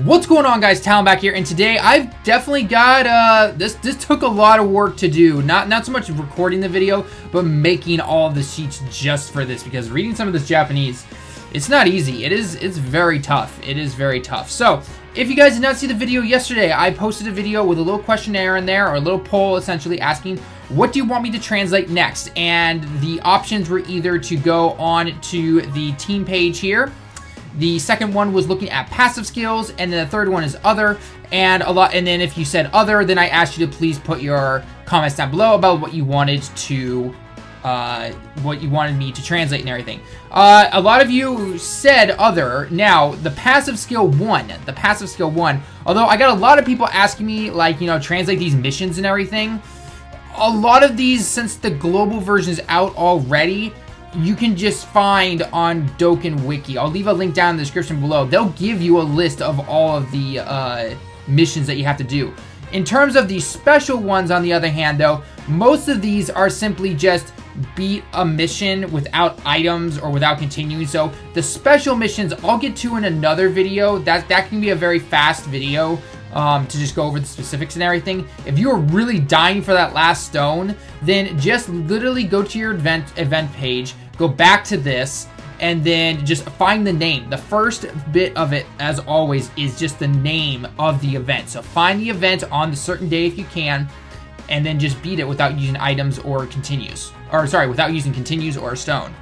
What's going on, guys? Talon back here, and today I've definitely got this took a lot of work to do. Not so much recording the video, but making all the sheets just for this, because reading some of this Japanese, it's not easy. It's very tough. It is very tough. So if you guys did not see the video yesterday, I posted a video with a little questionnaire in there, or a little poll essentially asking, what do you want me to translate next? And the options were either to go on to the team page here. The second one was looking at passive skills, and then the third one is other, and then if you said other, then I asked you to please put your comments down below about what you wanted me to translate and everything. A lot of you said other. Now, the passive skill one, although I got a lot of people asking me, like, you know, translate these missions and everything. A lot of these, since the global version is out already, you can just find on Dokkan Wiki. I'll leave a link down in the description below. They'll give you a list of all of the missions that you have to do. In terms of the special ones, on the other hand, though, most of these are simply just beat a mission without items or without continuing. So the special missions I'll get to in another video. That can be a very fast video to just go over the specifics and everything. If you're really dying for that last stone, then just literally go to your event page, go back to this, and then just find the name. The first bit of it, as always, is just the name of the event. So find the event on the certain day if you can, and then just beat it without using items or continues. Or sorry, without using continues or a stone.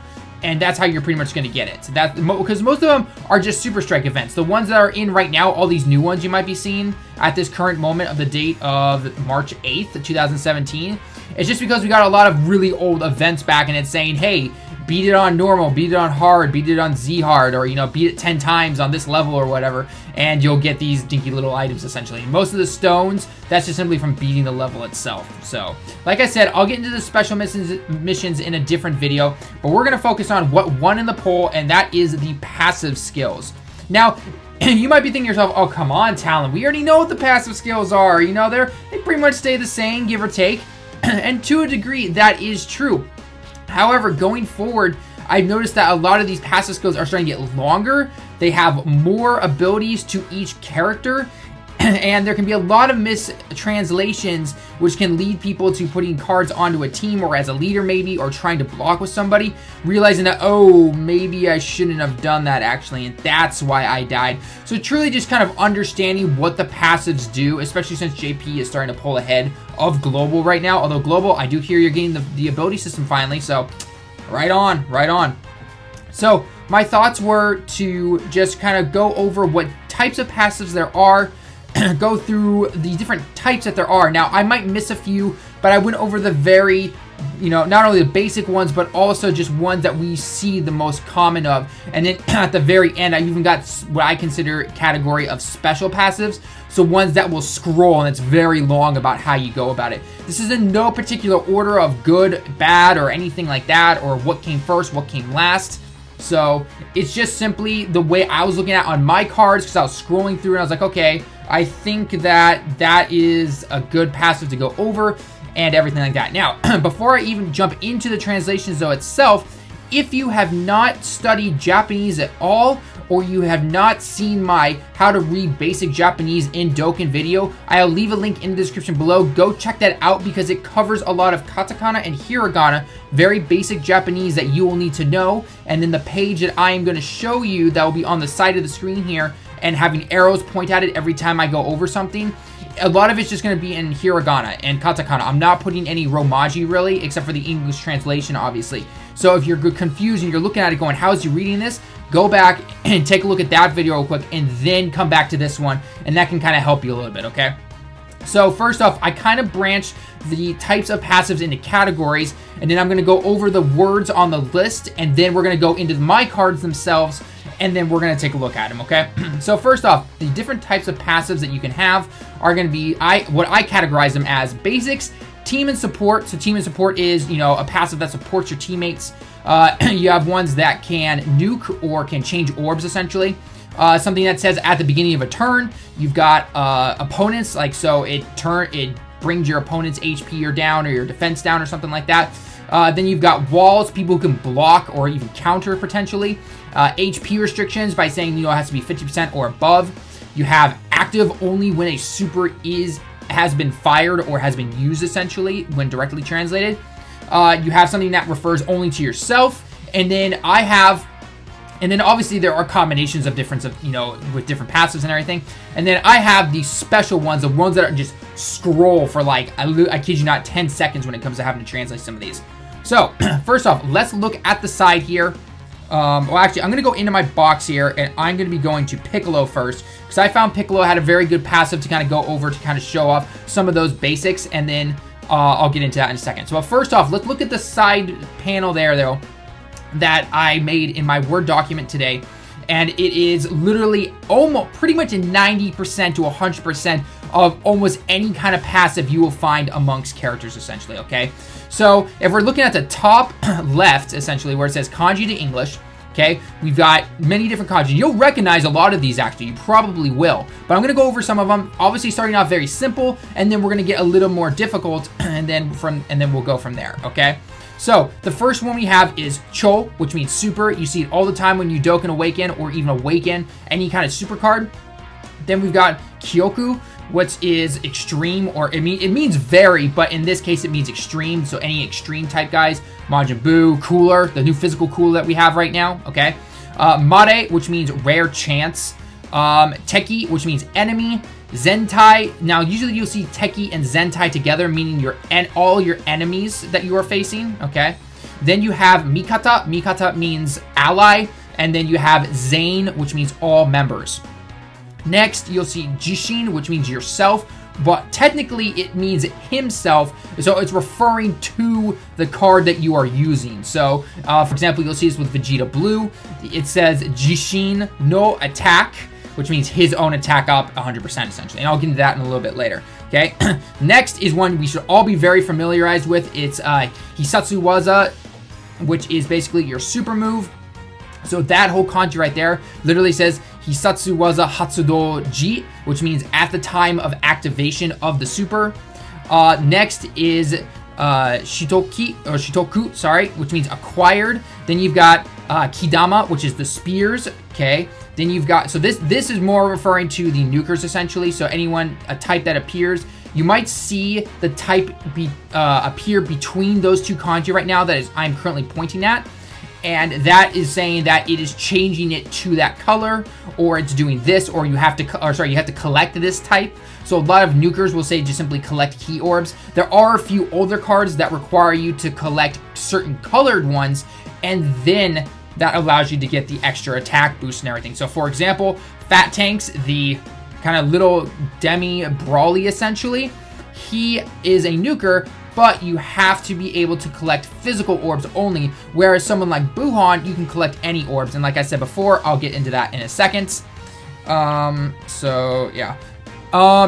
And that's how you're pretty much going to get it. So that, because most of them are just Super Strike events. The ones that are in right now, all these new ones you might be seeing at this current moment of the date of March 8th, 2017. It's just because we got a lot of really old events back, and it's saying, hey, beat it on normal, beat it on hard, beat it on Z hard, or, you know, beat it 10 times on this level or whatever, and you'll get these dinky little items, essentially. Most of the stones, that's just simply from beating the level itself. So, like I said, I'll get into the special missions in a different video, but we're going to focus on what won in the poll, and that is the passive skills. Now, you might be thinking to yourself, oh, come on, Talon, we already know what the passive skills are. You know, they pretty much stay the same, give or take. And to a degree, that is true. However, going forward, I've noticed that a lot of these passive skills are starting to get longer. They have more abilities to each character, and there can be a lot of mistranslations, which can lead people to putting cards onto a team, or as a leader maybe, or trying to block with somebody, realizing that, oh, maybe I shouldn't have done that actually, and that's why I died. So truly just kind of understanding what the passives do, especially since JP is starting to pull ahead of Global right now. Although Global, I do hear you're getting the ability system finally, so right on, right on. So my thoughts were to just kind of go over what types of passives there are, go through the different types that there are. Now, I might miss a few, but I went over the very, you know, not only the basic ones, but also just ones that we see the most common of. And then at the very end, I even got what I consider a category of special passives. So ones that will scroll, and it's very long about how you go about it. This is in no particular order of good, bad, or anything like that, or what came first, what came last. So it's just simply the way I was looking at on my cards, because I was scrolling through and I was like, okay, I think that is a good passive to go over and everything like that. Now, before I even jump into the translations though itself, if you have not studied Japanese at all, or you have not seen my how to read basic Japanese in Dokkan video, I'll leave a link in the description below. Go check that out, because it covers a lot of katakana and hiragana, very basic Japanese that you will need to know. And then the page that I am going to show you, that will be on the side of the screen here, and having arrows point at it every time I go over something, a lot of it's just going to be in hiragana and katakana. I'm not putting any romaji really, except for the English translation, obviously. So if you're confused and you're looking at it going, how is he reading this? Go back and take a look at that video real quick, and then come back to this one, and that can kind of help you a little bit, okay? So first off, I kind of branched the types of passives into categories, and then I'm going to go over the words on the list, and then we're going to go into my cards themselves, and then we're going to take a look at them, okay? So first off, the different types of passives that you can have are going to be, what I categorize them as basics, team and support. So team and support is, you know, a passive that supports your teammates. You have ones that can nuke or can change orbs, essentially. Something that says at the beginning of a turn. You've got opponents, like, so it brings your opponent's HP or down, or your defense down, or something like that. Then you've got walls, people who can block or even counter potentially. HP restrictions by saying, you know, it has to be 50% or above. You have active only when a super has been fired or has been used, essentially, when directly translated. You have something that refers only to yourself. And then obviously there are combinations of different, with different passives and everything. And then I have these special ones, the ones that are just scroll for like, I kid you not, 10 seconds when it comes to having to translate some of these. So, first off, let's look at the side here. Well, actually, I'm going to go into my box here, and I'm going to be going to Piccolo first, because I found Piccolo had a very good passive to kind of go over to kind of show off some of those basics, and then I'll get into that in a second. So, first off, let's look at the side panel there, though, that I made in my Word document today, and it is literally almost pretty much 90% to 100% of almost any kind of passive you will find amongst characters, essentially, okay? So, if we're looking at the top left, essentially, where it says kanji to English, okay, we've got many different kanji. You'll recognize a lot of these, actually. You probably will. But I'm going to go over some of them, obviously starting off very simple, and then we're going to get a little more difficult, and then we'll go from there, okay? So, the first one we have is Cho, which means super. You see it all the time when you Dokkan Awaken, or even Awaken any kind of super card. Then we've got Kioku, which is extreme, or it means very, but in this case it means extreme, so any extreme type guys. Majin Buu, Cooler, the new physical cooler that we have right now, okay? Mare, which means rare chance. Teki, which means enemy. Zentai, now usually you'll see Teki and Zentai together, meaning all your enemies that you are facing, okay? Then you have Mikata, Mikata means ally, and then you have Zane, which means all members. Next, you'll see Jishin, which means yourself, but technically it means himself, so it's referring to the card that you are using. So, for example, you'll see this with Vegeta Blue. It says Jishin no attack, which means his own attack up 100%, essentially. And I'll get into that in a little bit later, okay? Next is one we should all be very familiarized with. It's Hisatsu Waza, which is basically your super move. So that whole kanji right there literally says Hisatsu Waza Hatsudo Ji, which means at the time of activation of the super. Next is Shitoku, sorry, which means acquired. Then you've got Kidama, which is the spears, okay? Then you've got, so this is more referring to the nukers, essentially. So a type that appears. You might see the type appear between those two kanji right now that I'm currently pointing at. And that is saying that it is changing it to that color, or it's doing this, or you have to collect this type. So a lot of nukers will say just simply collect key orbs. There are a few older cards that require you to collect certain colored ones, and then that allows you to get the extra attack boost and everything. So for example, Fat Tanks, the kind of little demi Brawly essentially, he is a nuker, but you have to be able to collect physical orbs only, whereas someone like Buhan, you can collect any orbs. And like I said before, I'll get into that in a second. So, yeah.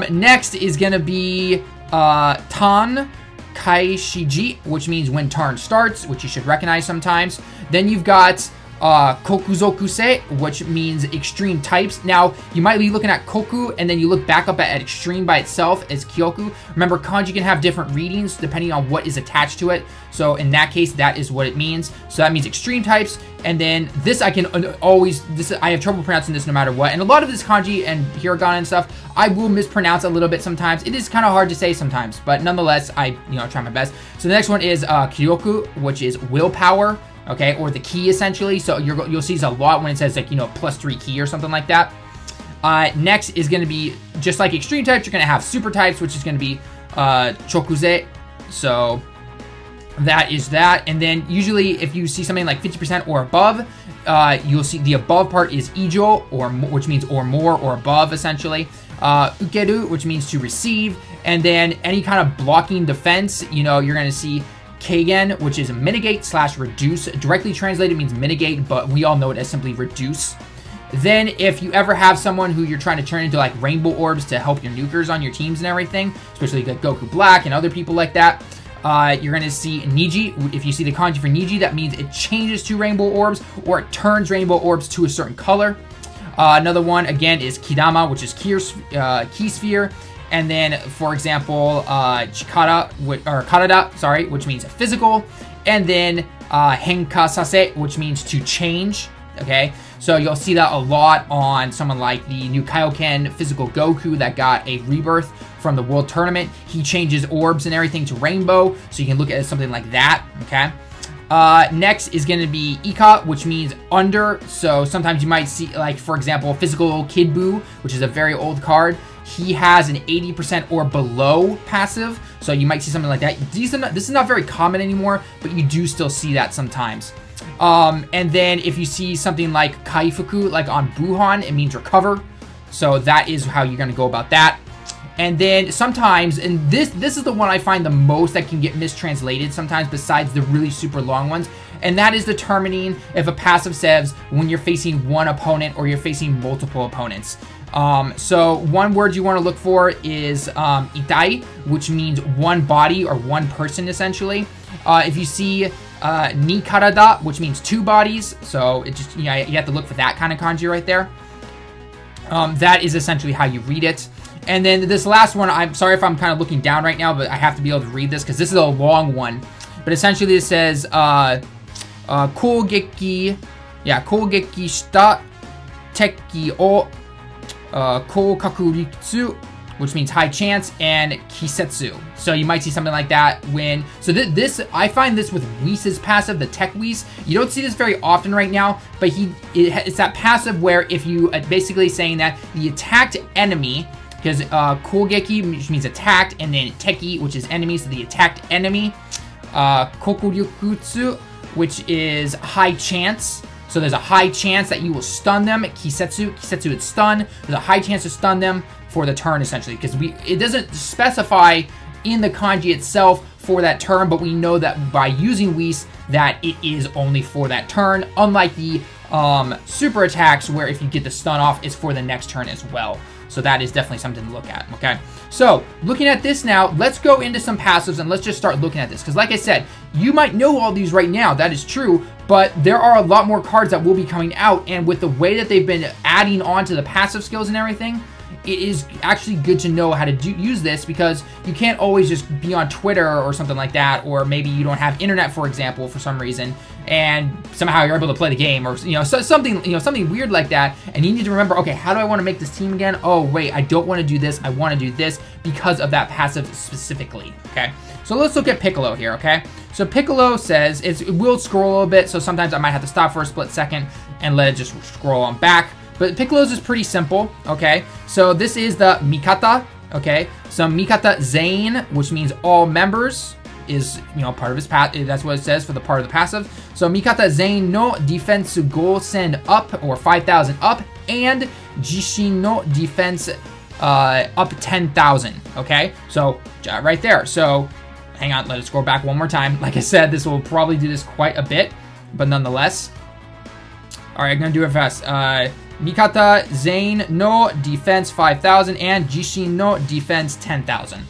Next is going to be Tan Kaishiji, which means when turn starts, which you should recognize sometimes. Then you've got Kokuzokuse, which means extreme types. Now, you might be looking at Koku, and then you look back up at extreme by itself as Kyoku. Remember, kanji can have different readings depending on what is attached to it. So in that case, that is what it means. So that means extreme types. And then this I can I have trouble pronouncing this no matter what. And a lot of this kanji and hiragana and stuff, I will mispronounce a little bit sometimes. It is kind of hard to say sometimes, but nonetheless, I try my best. So the next one is Kyoku, which is willpower. Okay, or the key essentially. So you'll see this a lot when it says like, +3 key or something like that. Next is going to be, just like extreme types, you're going to have super types, which is going to be Chokuze. So that is that. And then usually if you see something like 50% or above, you'll see the above part is Ijo, which means or more or above essentially. Ukeru, which means to receive. And then any kind of blocking defense, you're going to see Keigen, which is mitigate/reduce. Directly translated means mitigate, but we all know it as simply reduce. Then if you ever have someone who you're trying to turn into like rainbow orbs to help your nukers on your teams and everything, especially like Goku Black and other people like that, you're going to see Niji. If you see the kanji for Niji, that means it changes to rainbow orbs, or it turns rainbow orbs to a certain color. Another one, again, is Kidama, which is key sphere. And then, for example, Karada, sorry, which means physical. And then Henka Sase, which means to change. okay? So you'll see that a lot on someone like the new Kaioken Physical Goku that got a rebirth from the World Tournament. He changes orbs and everything to rainbow, so you can look at it something like that, okay? Next is going to be Ika, which means under. So sometimes you might see, like, for example, Physical Kid Buu, which is a very old card. He has an 80% or below passive, so you might see something like that. This is not very common anymore, but you do still see that sometimes. And then if you see something like Kaifuku, like on Buhan, it means recover. So that is how you're going to go about that. And then sometimes, and this is the one I find the most that can get mistranslated sometimes besides the really super long ones, and that is determining if a passive says when you're facing one opponent or you're facing multiple opponents. So one word you want to look for is itai, which means one body or one person essentially. If you see ni karada, which means two bodies, so it just, you know, you have to look for that kind of kanji right there. That is essentially how you read it. And then this last one, I'm sorry if I'm kind of looking down right now, but I have to be able to read this because this is a long one. But essentially it says, kougeki shita teki o koukakuritsu, which means high chance, and kisetsu. So you might see something like that when, so this I find this with Whis' passive, the Tech Whis. You don't see this very often right now, but it's that passive where if you basically saying that the attacked enemy, because kougeki, which means attacked, and then teki, which is enemy, so the attacked enemy, kokuryukutsu, which is high chance. So there's a high chance that you will stun them. Kisetsu is stun. There's a high chance to stun them for the turn, essentially, because it doesn't specify in the kanji itself for that turn, but we know that by using Whis that it is only for that turn, unlike the super attacks where if you get the stun off, it's for the next turn as well. So that is definitely something to look at, okay? So, looking at this now, let's go into some passives and let's just start looking at this. Because like I said, you might know all these right now, that is true, but there are a lot more cards that will be coming out, and with the way that they've been adding on to the passive skills and everything, it is actually good to know how to use this, because you can't always just be on Twitter or something like that, or maybe you don't have internet, for example, for some reason, and somehow you're able to play the game, or something weird like that, and you need to remember, okay, how do I want to make this team again? Oh wait, I don't want to do this, I want to do this because of that passive specifically, okay? So let's look at Piccolo here, okay? So Piccolo says, it will scroll a little bit, so sometimes I might have to stop for a split second and let it just scroll on back. But Piccolo's is pretty simple, okay? So this is the Mikata, okay? So Mikata Zain, which means all members, is, you know, part of his path. That's what it says for the part of the passive. So Mikata Zain no defense go send up, or 5,000 up, and Jishin no defense up 10,000, okay? So right there. So hang on, let it scroll back one more time. Like I said, this will probably do this quite a bit, but nonetheless. All right, I'm gonna do it fast. Mikata Zain no defense 5,000 and Jishin no defense 10,000.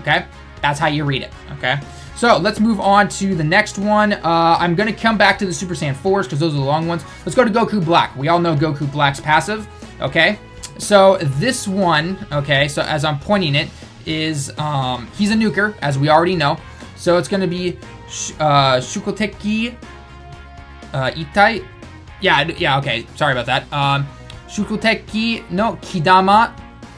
Okay, that's how you read it. Okay, so let's move on to the next one. I'm gonna come back to the Super Saiyan 4s because those are the long ones. Let's go to Goku Black. We all know Goku Black's passive. Okay, so this one, okay, so as I'm pointing it, is he's a nuker, as we already know. So it's gonna be Shukoteki Itai. Yeah, okay, sorry about that. Shukoteki no Kidama,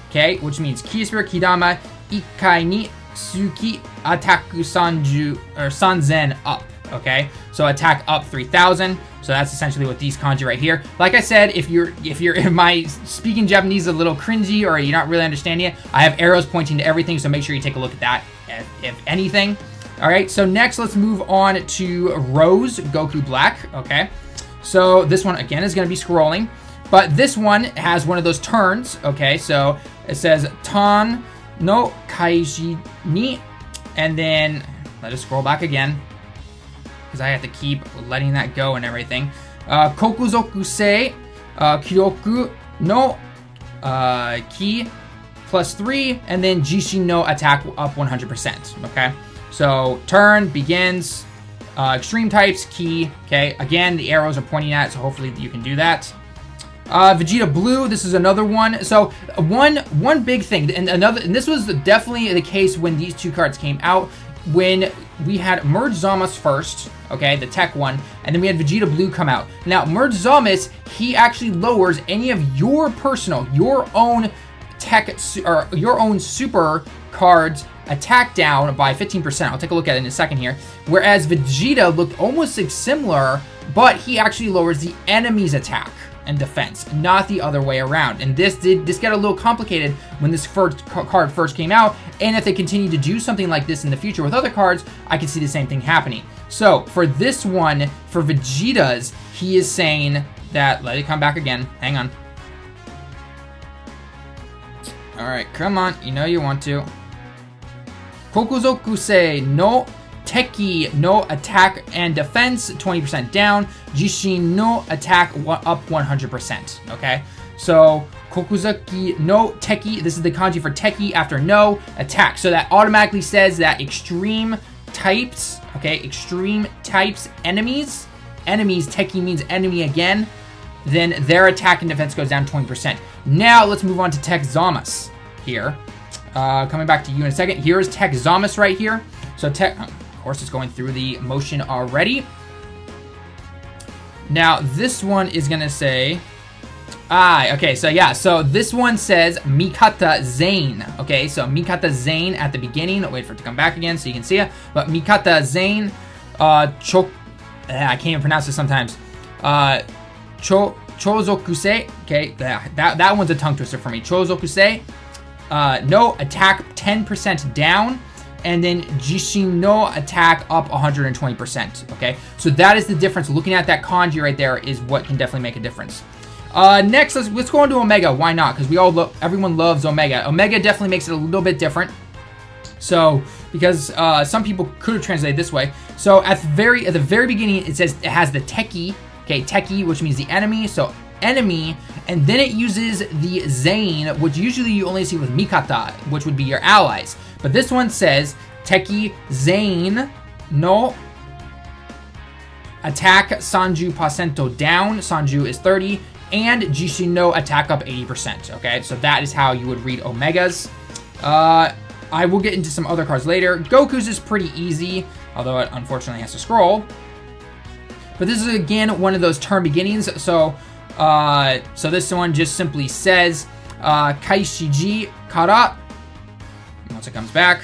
okay, which means Ki Spirit Kidama, Ikai ni Suki, attack Sanju, or Sanzen up, okay? So attack up 3,000, so that's essentially what these kanji right here. Like I said, if my speaking Japanese is a little cringy or you're not really understanding it, I have arrows pointing to everything, so make sure you take a look at that, if anything. All right, so next let's move on to Rose, Goku Black, okay? So this one, again, is going to be scrolling. But this one has one of those turns, okay? So it says, Tan no Kaiji ni. And then, let us scroll back again, because I have to keep letting that go and everything. Kokuzoku sei Kioku no Ki +3. And then Jishin no attack up 100%, okay? So turn begins. Extreme types, key, okay? Again, the arrows are pointing at it, so hopefully you can do that. Vegeta Blue, this is another one. So one big thing, and this was definitely the case when these two cards came out. When we had Merge Zamasu first, okay, the tech one, and then we had Vegeta Blue come out. Now, Merge Zamasu, he actually lowers any of your personal, your own tech, or your own super cards attack down by 15%. I'll take a look at it in a second here. Whereas Vegeta looked almost like similar, but he actually lowers the enemy's attack and defense, not the other way around. And this got a little complicated when this first card first came out, and if they continue to do something like this in the future with other cards, I can see the same thing happening. So for this one, for Vegeta's, he is saying that, let it come back again, hang on. All right, come on, you know you want to. Kokuzokusei no Teki no attack and defense 20% down. Jishin no attack up 100%. Okay, so Kokuzuki no Teki. This is the kanji for Teki after no attack. So that automatically says that extreme types. Okay, extreme types enemies. Teki means enemy again. Then their attack and defense goes down 20%. Now let's move on to Tech Zamasu here. Coming back to you in a second. Here's Tech Zamasu right here. So Tech, of course, it's going through the motion already. Now this one is gonna say, okay, so yeah, so this one says Mikata Zane. Okay, so Mikata Zane at the beginning. Wait for it to come back again so you can see it. But Mikata Zane, I can't even pronounce it sometimes. Chozokusei. Okay, that one's a tongue twister for me. Chozokusei. No attack 10% down, and then Jishin no attack up 120%. Okay, so that is the difference. Looking at that kanji right there is what can definitely make a difference. Next, let's go into Omega. Why not? Because everyone loves Omega. Omega definitely makes it a little bit different. So because some people could have translated this way. So at the very beginning, it says it has the Teki. Okay, Teki, which means the enemy. So enemy, and then it uses the Zane, which usually you only see with Mikata, which would be your allies. But this one says Teki Zane no attack Sanju% down. Sanju is 30, and Jishin no attack up 80%. Okay, so that is how you would read Omegas. I will get into some other cards later. Goku's is pretty easy, although it unfortunately has to scroll. But this is again one of those term beginnings. So this one just simply says Kaishiji Kara. Once it comes back.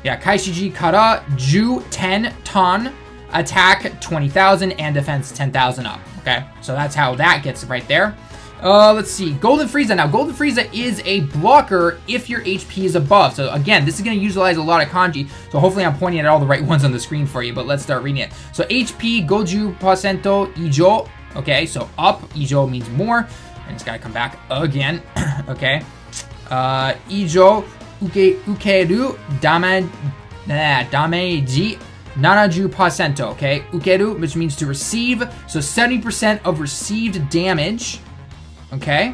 Yeah, Kaishiji Kara Ju 10 ton, attack 20,000 and defense 10,000 up. Okay, so that's how that gets right there. Let's see, Golden Frieza. Now, Golden Frieza is a blocker if your HP is above. So again, this is going to utilize a lot of kanji. So hopefully I'm pointing at all the right ones on the screen for you, but let's start reading it. So HP, Goju % Ijo. Okay, so up, Ijo means more. And it's got to come back again. Okay. Ijo, ukeru, dameji, 70%. Okay, ukeru, which means to receive. So 70% of received damage. Okay,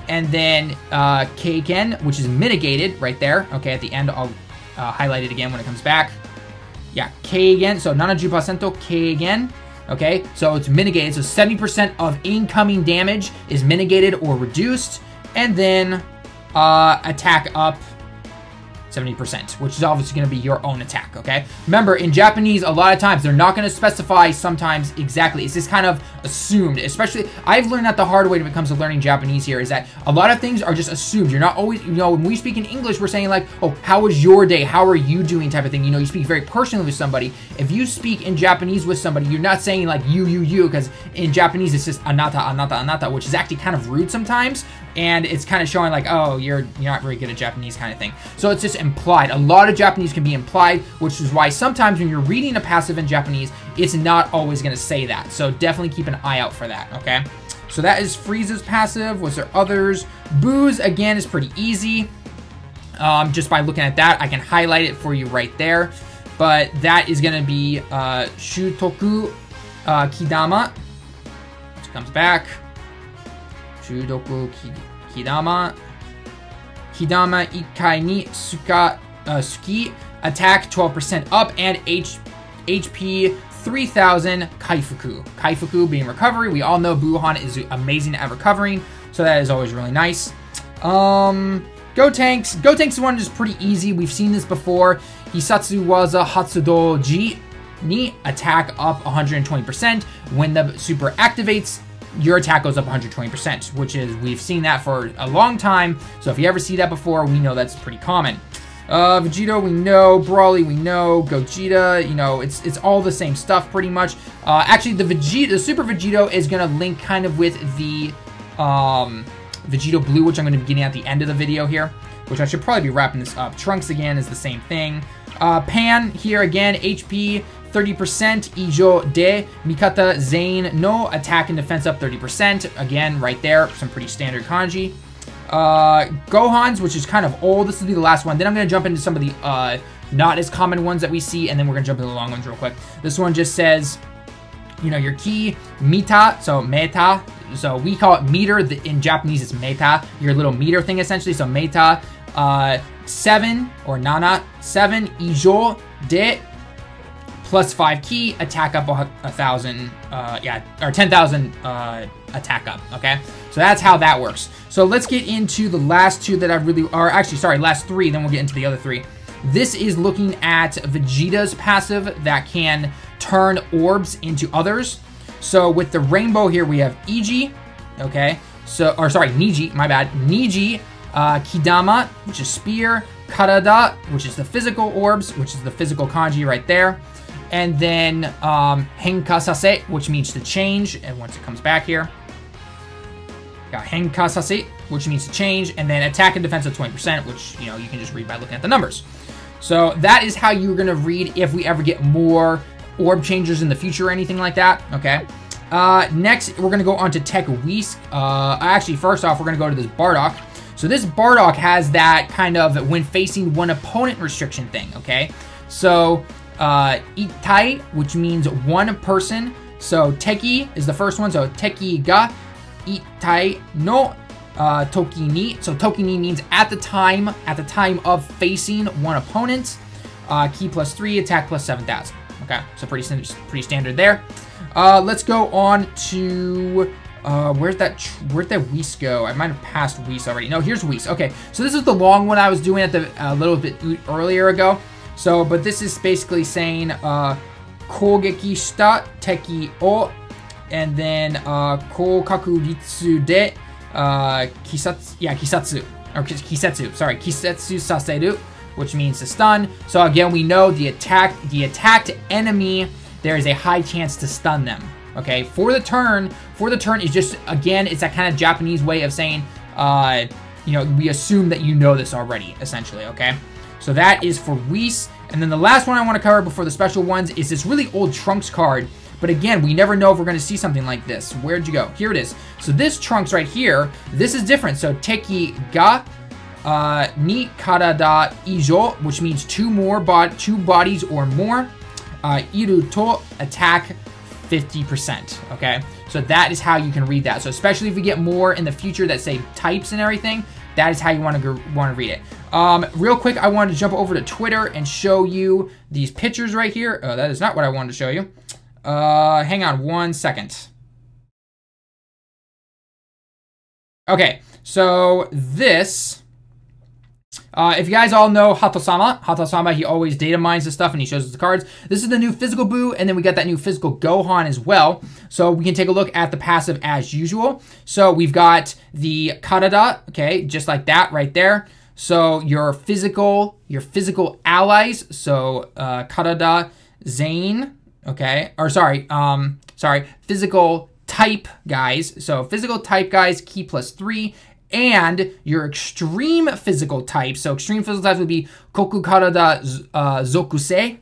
and then Keigen, which is mitigated right there. Okay, at the end, I'll highlight it again when it comes back. Yeah, Keigen, so 70% Keigen. Okay, so it's mitigated. So 70% of incoming damage is mitigated or reduced. And then attack up 70%, which is obviously going to be your own attack, okay? Remember, in Japanese, a lot of times, they're not going to specify sometimes exactly. It's just kind of assumed, especially, I've learned that the hard way when it comes to learning Japanese here, is that a lot of things are just assumed. You're not always, you know, when we speak in English, we're saying like, oh, how was your day? How are you doing type of thing. You know, you speak very personally with somebody. If you speak in Japanese with somebody, you're not saying like you, because in Japanese, it's just anata, anata, anata, which is actually kind of rude sometimes. And it's kind of showing like, oh, you're not very good at Japanese kind of thing. So it's just implied. A lot of Japanese can be implied, which is why sometimes when you're reading a passive in Japanese, it's not always going to say that. So definitely keep an eye out for that, okay? So that is Frieza's passive. Was there others? Boo's, again, is pretty easy. Just by looking at that, I can highlight it for you right there. But that is going to be Shutoku Kidama, which comes back. Shudoku Kidama. Kidama Ikai ni Suki. Attack 12% up and HP 3000 Kaifuku. Kaifuku being recovery. We all know Buuhan is amazing at recovering, so that is always really nice. Gotenks. Gotenks one is pretty easy. We've seen this before. Hisatsu waza Hatsudoji ni attack up 120%. When the super activates, your attack goes up 120%, which is, we've seen that for a long time. So if you ever see that before, we know that's pretty common. Vegeta, we know. Broly, we know. Gogeta, you know, it's all the same stuff pretty much. Actually, the Super Vegeta is gonna link kind of with the Vegeta Blue, which I'm gonna be getting at the end of the video here, which I should probably be wrapping this up. Trunks again is the same thing. Pan here again, HP 30%, Ijo de Mikata Zain no attack and defense up 30%. Again, right there, some pretty standard kanji. Gohan's, which is kind of old. This will be the last one. Then I'm going to jump into some of the not as common ones that we see, and then we're going to jump into the long ones real quick. This one just says, you know, your key, mita, so meta. So we call it meter. In Japanese, it's meta. Your little meter thing, essentially. So meta, 7, or nana, 7, ijo de, plus 5 key, attack up 1,000, yeah, or 10,000 attack up, okay? So that's how that works. So let's get into the last two that I really, or actually, sorry, last three, then we'll get into the other three. This is looking at Vegeta's passive that can turn orbs into others. So with the rainbow here, we have Iji, okay? So, or sorry, Niji, my bad. Niji, Kidama, which is spear, Karada, which is the physical orbs, which is the physical kanji right there. And then Henka Sase, which means to change, and once it comes back here. Got Henka Sase, which means to change, and then attack and defense of 20%, which, you know, you can just read by looking at the numbers. So that is how you're going to read if we ever get more orb changers in the future or anything like that, okay? Next, we're going to go on to Tech Whisk. Actually, first off, we're going to go to this Bardock. So this Bardock has that kind of when facing one opponent restriction thing, okay? So, Itai, which means one person. So, Teki is the first one. So, Teki ga Itai no Toki ni. So, Toki ni means at the time of facing one opponent. Ki plus 3, attack plus 7,000. Okay, so pretty standard there. Let's go on to where'd that Whis go? I might have passed Whis already. No, here's Whis. Okay, so this is the long one I was doing at the a little bit earlier ago. So, but this is basically saying Kogeki shita teki o, and then Kokaku ritsu de Kisetsu saseru, which means to stun. So again, we know the attacked enemy, there is a high chance to stun them. Okay, for the turn is just, again, it's that kind of Japanese way of saying, you know, we assume that you know this already, essentially, okay? So that is for Whis. And then the last one I want to cover before the special ones is this really old Trunks card. But again, we never know if we're going to see something like this. Where'd you go? Here it is. So this Trunks right here, this is different. So Teki ga ni karada ijo, which means two bodies or more. Iru to attack 50%, okay? So that is how you can read that. So especially if we get more in the future that say types and everything, that is how you want to read it. Real quick, I wanted to jump over to Twitter and show you these pictures right here. Oh, that is not what I wanted to show you. Hang on one second. Okay, so this... if you guys all know Hato-sama, he always data mines the stuff and he shows us the cards. This is the new physical Boo, and then we got that new physical Gohan as well. So we can take a look at the passive as usual. So we've got the Karada, okay, just like that right there. So your physical allies, so Karada Zain, okay, or sorry, physical type guys. So physical type guys, key plus 3. And your extreme physical types. So extreme physical types would be Koku Karada Zokusei.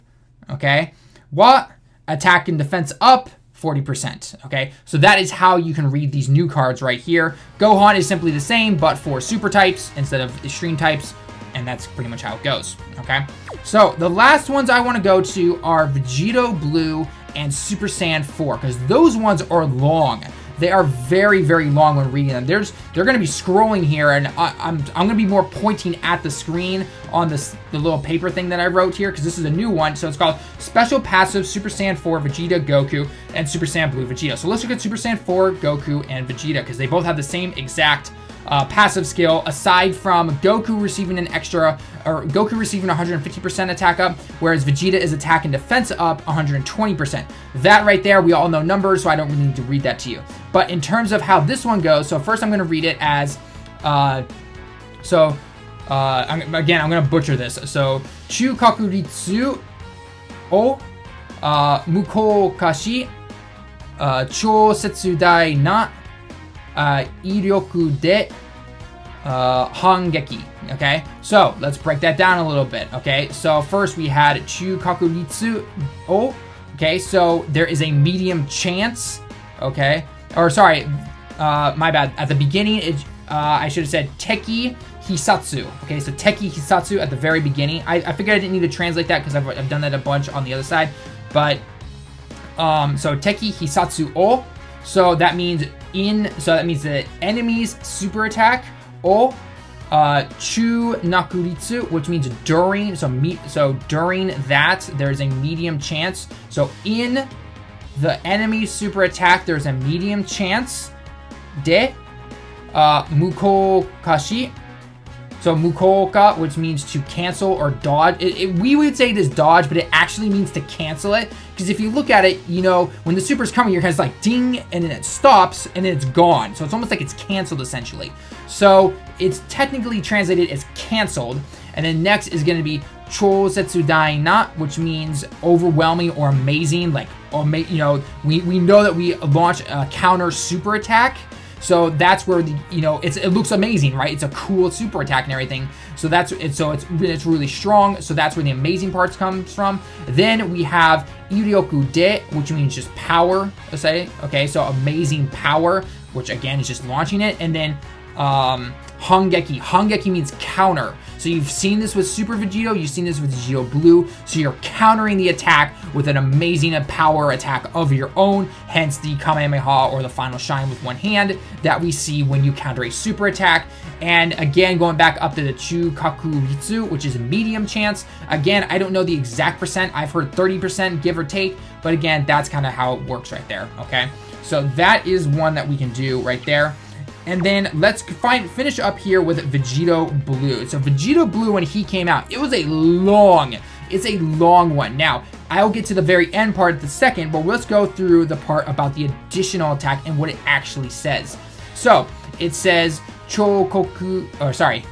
Okay. What? Attack and defense up 40%. Okay. So that is how you can read these new cards right here. Gohan is simply the same, but for super types instead of extreme types. And that's pretty much how it goes. Okay. So the last ones I want to go to are Vegeta Blue and Super Saiyan 4, because those ones are long. They are very, very long when reading them. They're going to be scrolling here, and I'm going to be more pointing at the screen on the little paper thing that I wrote here, because this is a new one. So it's called Special Passive Super Saiyan 4 Vegeta, Goku, and Super Saiyan Blue Vegeta. So let's look at Super Saiyan 4, Goku, and Vegeta, because they both have the same exact passive skill, aside from Goku receiving an extra, or Goku receiving 150% attack up, whereas Vegeta is attack and defense up 120%. That right there, we all know numbers, so I don't really need to read that to you. But in terms of how this one goes, so first I'm going to read it as, again, I'm going to butcher this. So, Chu Kakuritsu o Mukou Kashi Chousetsu na Iryoku de Hangeki. Okay, so let's break that down a little bit. Okay, so first we had Chu Kakuritsu o. Okay, so there is a medium chance. Okay, or sorry, my bad. At the beginning, I should have said Teki Hisatsu. Okay, so Teki Hisatsu at the very beginning. I figured I didn't need to translate that because I've done that a bunch on the other side. But, so Teki Hisatsu o. So that means the enemy's super attack. O. Chu Nakuritsu, which means during. So during that, there's a medium chance. So in the enemy's super attack, there's a medium chance. De. Mukou Kashi. So Mukouka, which means to cancel or dodge. We would say it is dodge, but it actually means to cancel it. Because if you look at it, you know, when the super's coming, you're kind of like ding, and then it stops, and then it's gone. So it's almost like it's canceled, essentially. So it's technically translated as canceled. And then next is going to be Chousetsu na, which means overwhelming or amazing. Like, you know, we know that we launch a counter super attack. So that's where it looks amazing, right? It's a cool super attack and everything. So that's it. So it's really strong. So that's where the amazing parts comes from. Then we have Iryoku de, which means just power. Let's say, okay, so amazing power, which again is just launching it. And then Hangeki. Hangeki means counter. So you've seen this with Super Vegito, you've seen this with Vegeta Blue. So you're countering the attack with an amazing power attack of your own, hence the Kamehameha or the Final Shine with one hand that we see when you counter a super attack. And again, going back up to the Chu Kakuritsu, which is a medium chance. Again, I don't know the exact percent. I've heard 30%, give or take. But again, that's kind of how it works right there, okay? So that is one that we can do right there. And then let's finish up here with Vegeta Blue. So Vegeta Blue, when he came out, it's a long one. Now, I'll get to the very end part the second, but let's go through the part about the additional attack and what it actually says. So it says Chokoku, or sorry,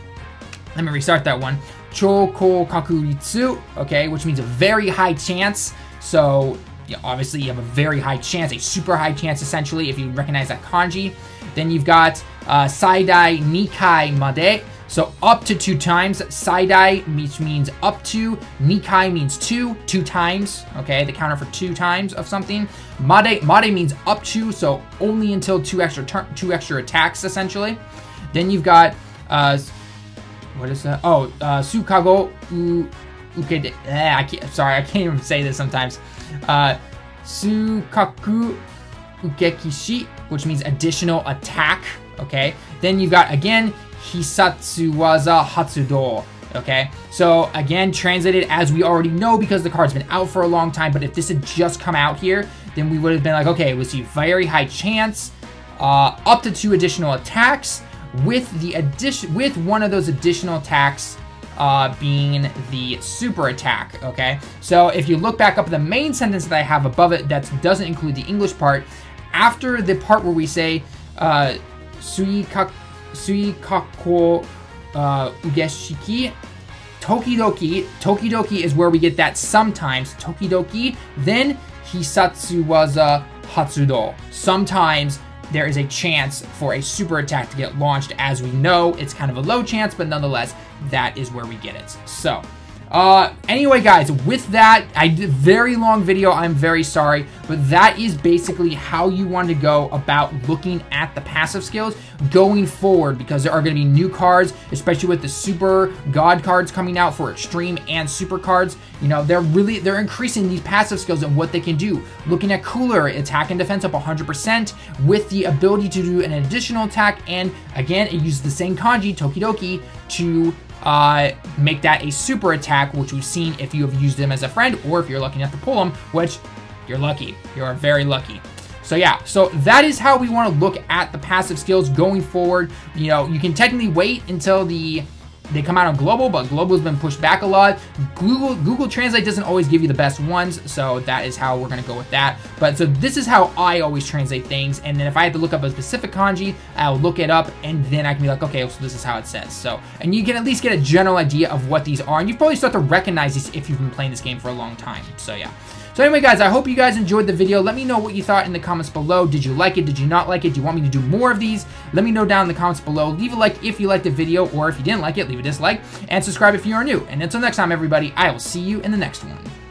let me restart that one. Chokokakuritsu, okay, which means a very high chance. So yeah, obviously you have a very high chance, a super high chance essentially, if you recognize that kanji. Then you've got Saidai Nikai Made, so up to 2 times. Saidai, which means up to. Nikai means 2 times. Okay, the counter for 2 times of something. Made means up to, so only until 2 extra attacks essentially. Then you've got what is that? Oh, Sukago Ukede. I can't even say this sometimes. Sukaku Ukekishi, which means additional attack, okay? Then you've got, again, Hisatsu Waza Hatsudo, okay? So, again, translated as we already know because the card's been out for a long time, but if this had just come out here, then we would have been like, okay, we see very high chance, up to 2 additional attacks, with one of those additional attacks being the super attack, okay? So if you look back up at the main sentence that I have above it that doesn't include the English part, after the part where we say Suikako Ugeshiki, Tokidoki is where we get that sometimes, Tokidoki, then Hisatsu Waza Hatsudo. Sometimes there is a chance for a super attack to get launched. As we know, it's kind of a low chance, but nonetheless, that is where we get it. So, anyway, guys, with that, I did a very long video. I'm very sorry, but that is basically how you want to go about looking at the passive skills going forward, because there are going to be new cards, especially with the super god cards coming out for extreme and super cards. You know, they're increasing these passive skills and what they can do. Looking at Cooler, attack and defense up 100% with the ability to do an additional attack, and again, it uses the same kanji, Tokidoki, to make that a super attack, which we've seen if you have used them as a friend, or if you're lucky enough to pull them, which you're lucky. You're very lucky. So yeah, so that is how we want to look at the passive skills going forward. You know, you can technically wait until they come out on global, but global has been pushed back a lot. Google Translate doesn't always give you the best ones, so that is how we're going to go with that. But so this is how I always translate things, and then if I have to look up a specific kanji, I'll look it up, and then I can be like, okay, so this is how it says. So, and you can at least get a general idea of what these are, and you probably start to recognize these if you've been playing this game for a long time. So yeah. So anyway, guys, I hope you guys enjoyed the video. Let me know what you thought in the comments below. Did you like it? Did you not like it? Do you want me to do more of these? Let me know down in the comments below. Leave a like if you liked the video, or if you didn't like it, leave a dislike, and subscribe if you are new. And until next time, everybody, I will see you in the next one.